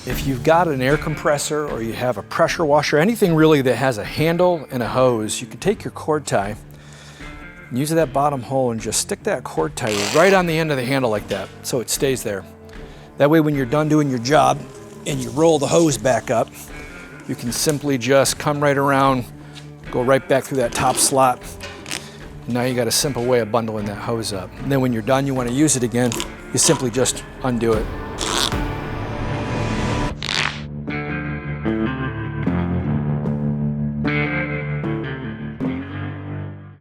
If you've got an air compressor or you have a pressure washer, anything really that has a handle and a hose, you can take your cord tie, use that bottom hole and just stick that cord tie right on the end of the handle like that, so it stays there. That way when you're done doing your job and you roll the hose back up, you can simply just come right around, go right back through that top slot. Now you got a simple way of bundling that hose up. And then when you're done, you want to use it again, you simply just undo it.